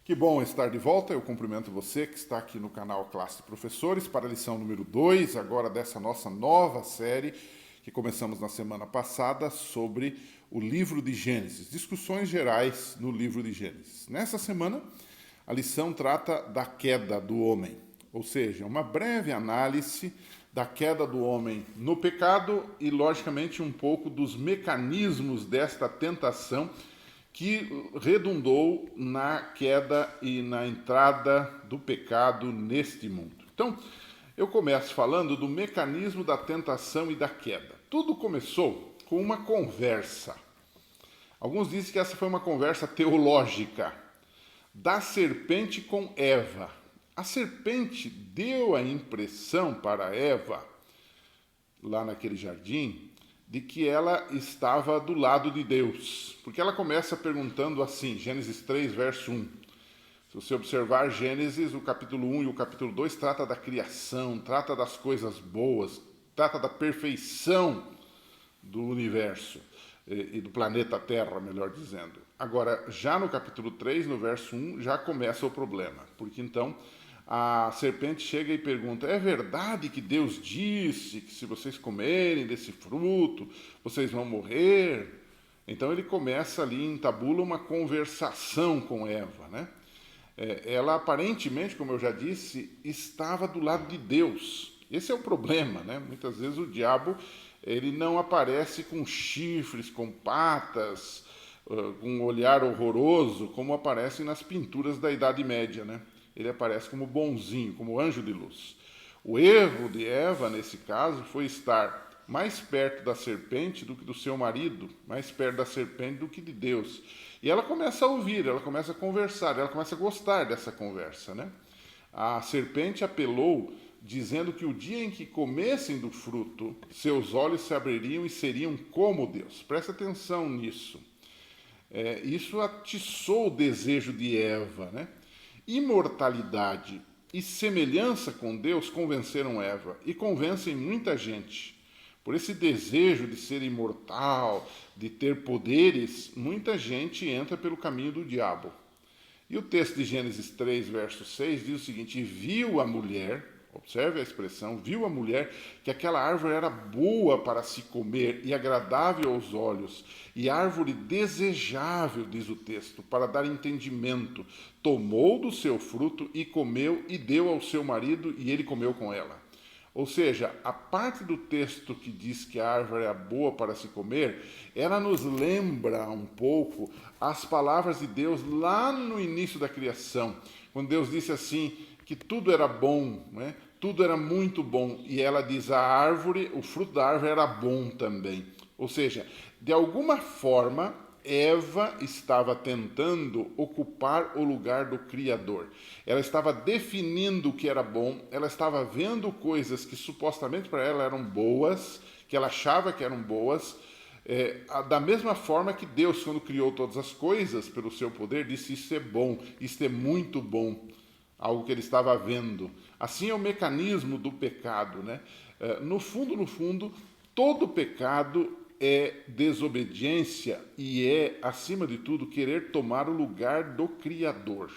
Que bom estar de volta. Eu cumprimento você que está aqui no canal Classe de Professores para a lição número 2, agora dessa nossa nova série que começamos na semana passada sobre o livro de Gênesis, discussões gerais no livro de Gênesis. Nessa semana, a lição trata da queda do homem, ou seja, uma breve análise da queda do homem no pecado e, logicamente, um pouco dos mecanismos desta tentação que redundou na queda e na entrada do pecado neste mundo. Então, eu começo falando do mecanismo da tentação e da queda. Tudo começou com uma conversa. Alguns dizem que essa foi uma conversa teológica da serpente com Eva. A serpente deu a impressão para Eva, lá naquele jardim, de que ela estava do lado de Deus. Porque ela começa perguntando assim, Gênesis 3, verso 1. Se você observar Gênesis, o capítulo 1 e o capítulo 2 trata da criação, trata das coisas boas, trata da perfeição do universo e do planeta Terra, melhor dizendo. Agora, já no capítulo 3, no verso 1, já começa o problema. Porque então a serpente chega e pergunta, é verdade que Deus disse que se vocês comerem desse fruto, vocês vão morrer? Então ele começa ali, entabula uma conversação com Eva, né? Ela aparentemente, como eu já disse, estava do lado de Deus. Esse é o problema, né? Muitas vezes o diabo, ele não aparece com chifres, com patas, com um olhar horroroso, como aparece nas pinturas da Idade Média, né? Ele aparece como bonzinho, como anjo de luz. O erro de Eva, nesse caso, foi estar mais perto da serpente do que do seu marido, mais perto da serpente do que de Deus. E ela começa a ouvir, ela começa a conversar, ela começa a gostar dessa conversa, né? A serpente apelou, dizendo que o dia em que comessem do fruto, seus olhos se abririam e seriam como Deus. Presta atenção nisso. Isso atiçou o desejo de Eva, né? Imortalidade e semelhança com Deus convenceram Eva e convencem muita gente. Por esse desejo de ser imortal, de ter poderes, muita gente entra pelo caminho do diabo. E o texto de Gênesis 3, verso 6 diz o seguinte, viu a mulher, observe a expressão, viu a mulher que aquela árvore era boa para se comer e agradável aos olhos, e árvore desejável, diz o texto, para dar entendimento. Tomou do seu fruto e comeu e deu ao seu marido e ele comeu com ela. Ou seja, a parte do texto que diz que a árvore é boa para se comer, ela nos lembra um pouco as palavras de Deus lá no início da criação, quando Deus disse assim, que tudo era bom, né? Tudo era muito bom. E ela diz, a árvore, o fruto da árvore era bom também. Ou seja, de alguma forma, Eva estava tentando ocupar o lugar do Criador. Ela estava definindo o que era bom, ela estava vendo coisas que supostamente para ela eram boas, que ela achava que eram boas, da mesma forma que Deus, quando criou todas as coisas pelo seu poder, disse, isso é bom, isso é muito bom. Algo que ele estava vendo. Assim é o mecanismo do pecado, né? No fundo, todo pecado é desobediência e é, acima de tudo, querer tomar o lugar do Criador.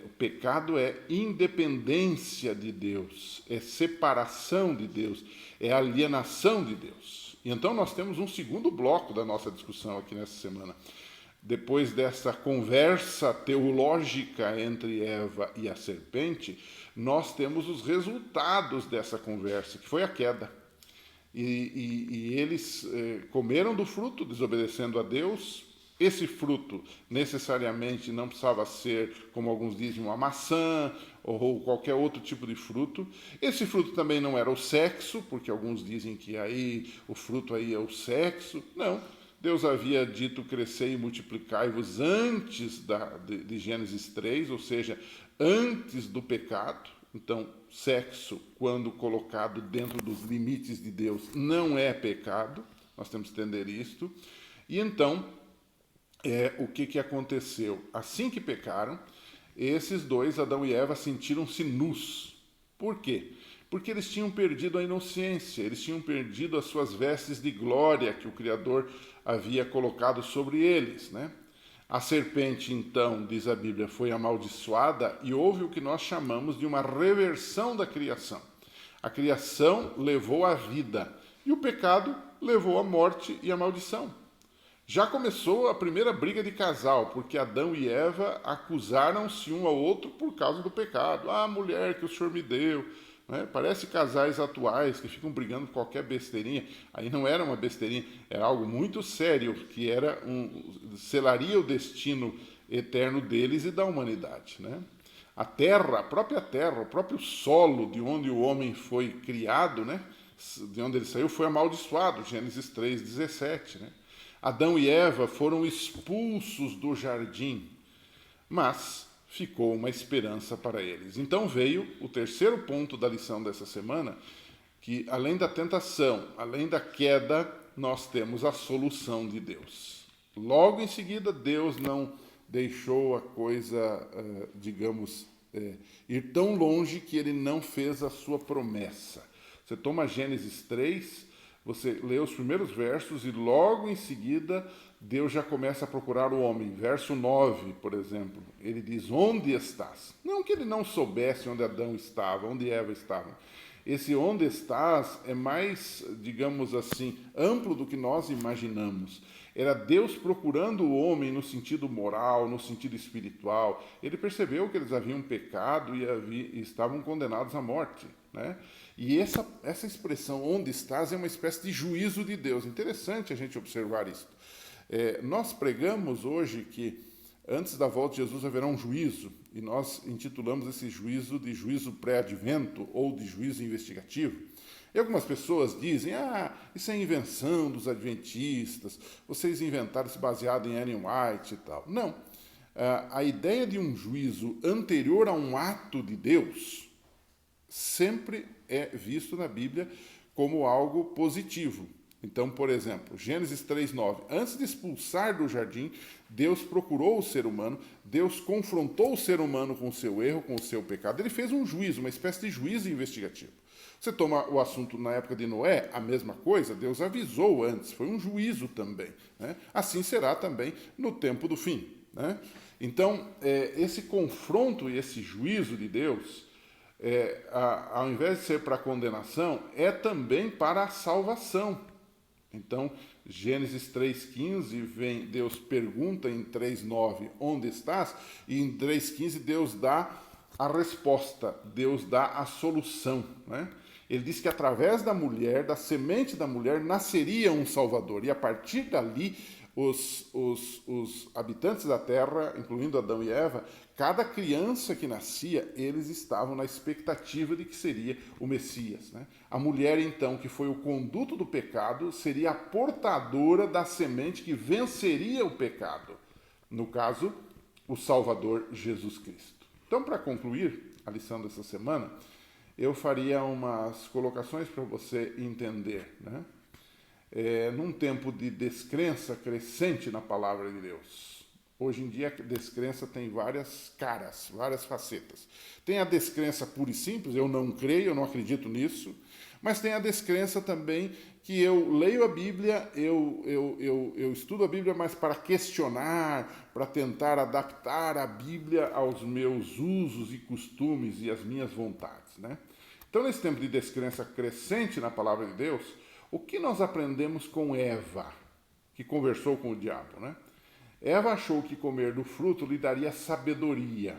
O pecado é independência de Deus, é separação de Deus, é alienação de Deus. E então nós temos um segundo bloco da nossa discussão aqui nessa semana. Depois dessa conversa teológica entre Eva e a serpente, nós temos os resultados dessa conversa, que foi a queda. E eles comeram do fruto, desobedecendo a Deus. Esse fruto necessariamente não precisava ser, como alguns dizem, uma maçã ou qualquer outro tipo de fruto. Esse fruto também não era o sexo, porque alguns dizem que aí o fruto aí é o sexo. Não. Deus havia dito crescer e multiplicai-vos antes de Gênesis 3, ou seja, antes do pecado. Então, sexo, quando colocado dentro dos limites de Deus, não é pecado. Nós temos que entender isto. E então, o que aconteceu? Assim que pecaram, esses dois, Adão e Eva, sentiram-se nus. Por quê? Porque eles tinham perdido a inocência, eles tinham perdido as suas vestes de glória que o Criador havia colocado sobre eles, né? A serpente, então, diz a Bíblia, foi amaldiçoada e houve o que nós chamamos de uma reversão da criação. A criação levou à vida e o pecado levou à morte e à maldição. Já começou a primeira briga de casal, porque Adão e Eva acusaram-se um ao outro por causa do pecado. Ah, mulher que o Senhor me deu. Né? Parece casais atuais que ficam brigando por qualquer besteirinha. Aí não era uma besteirinha, era algo muito sério, que selaria o destino eterno deles e da humanidade. Né? A terra, a própria terra, o próprio solo de onde o homem foi criado, né? De onde ele saiu, foi amaldiçoado, Gênesis 3:17. Né? Adão e Eva foram expulsos do jardim, mas ficou uma esperança para eles. Então veio o terceiro ponto da lição dessa semana, que além da tentação, além da queda, nós temos a solução de Deus. Logo em seguida, Deus não deixou a coisa, ir tão longe que ele não fez a sua promessa. Você toma Gênesis 3, você lê os primeiros versos e logo em seguida Deus já começa a procurar o homem. Verso 9, por exemplo, ele diz, onde estás? Não que ele não soubesse onde Adão estava, onde Eva estava. Esse onde estás é mais, digamos assim, amplo do que nós imaginamos. Era Deus procurando o homem no sentido moral, no sentido espiritual. Ele percebeu que eles haviam pecado e estavam condenados à morte, né? E essa expressão, onde estás, é uma espécie de juízo de Deus. Interessante a gente observar isso. Nós pregamos hoje que antes da volta de Jesus haverá um juízo, e nós intitulamos esse juízo de juízo pré-advento ou de juízo investigativo. E algumas pessoas dizem, isso é invenção dos adventistas, vocês inventaram isso baseado em Ellen White e tal. Não. A ideia de um juízo anterior a um ato de Deus sempre é visto na Bíblia como algo positivo. Então, por exemplo, Gênesis 3:9, antes de expulsar do jardim, Deus procurou o ser humano, Deus confrontou o ser humano com o seu erro, com o seu pecado. Ele fez um juízo, uma espécie de juízo investigativo. Você toma o assunto na época de Noé, a mesma coisa, Deus avisou antes, foi um juízo também. Né? Assim será também no tempo do fim. Né? Então, esse confronto e esse juízo de Deus, ao invés de ser para a condenação, é também para a salvação. Então, Gênesis 3:15, Deus pergunta em 3:9, onde estás? E em 3:15 Deus dá a resposta, Deus dá a solução. Né? Ele diz que através da mulher, da semente da mulher, nasceria um Salvador. E a partir dali, os habitantes da terra, incluindo Adão e Eva, cada criança que nascia, eles estavam na expectativa de que seria o Messias. Né? A mulher, então, que foi o conduto do pecado, seria a portadora da semente que venceria o pecado. No caso, o Salvador Jesus Cristo. Então, para concluir a lição dessa semana, eu faria umas colocações para você entender, né? Num tempo de descrença crescente na palavra de Deus. Hoje em dia a descrença tem várias caras, várias facetas. Tem a descrença pura e simples, eu não creio, eu não acredito nisso, mas tem a descrença também que eu leio a Bíblia, eu estudo a Bíblia, mas para questionar, para tentar adaptar a Bíblia aos meus usos e costumes e às minhas vontades. Né? Então, nesse tempo de descrença crescente na palavra de Deus, o que nós aprendemos com Eva, que conversou com o diabo, né? Eva achou que comer do fruto lhe daria sabedoria.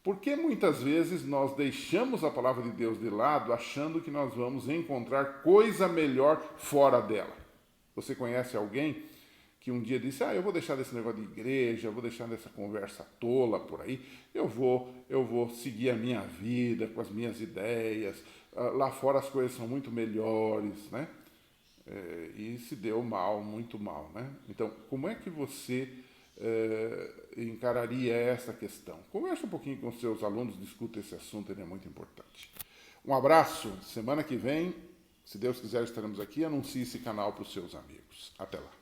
Porque muitas vezes nós deixamos a palavra de Deus de lado, achando que nós vamos encontrar coisa melhor fora dela. Você conhece alguém que um dia disse, eu vou deixar desse negócio de igreja, eu vou deixar dessa conversa tola por aí, eu vou seguir a minha vida com as minhas ideias, lá fora as coisas são muito melhores, né? E se deu mal, muito mal, né? Então, como é que você encararia essa questão? Converse um pouquinho com seus alunos, discuta esse assunto, ele é muito importante. Um abraço, semana que vem, se Deus quiser, estaremos aqui, anuncie esse canal para os seus amigos. Até lá.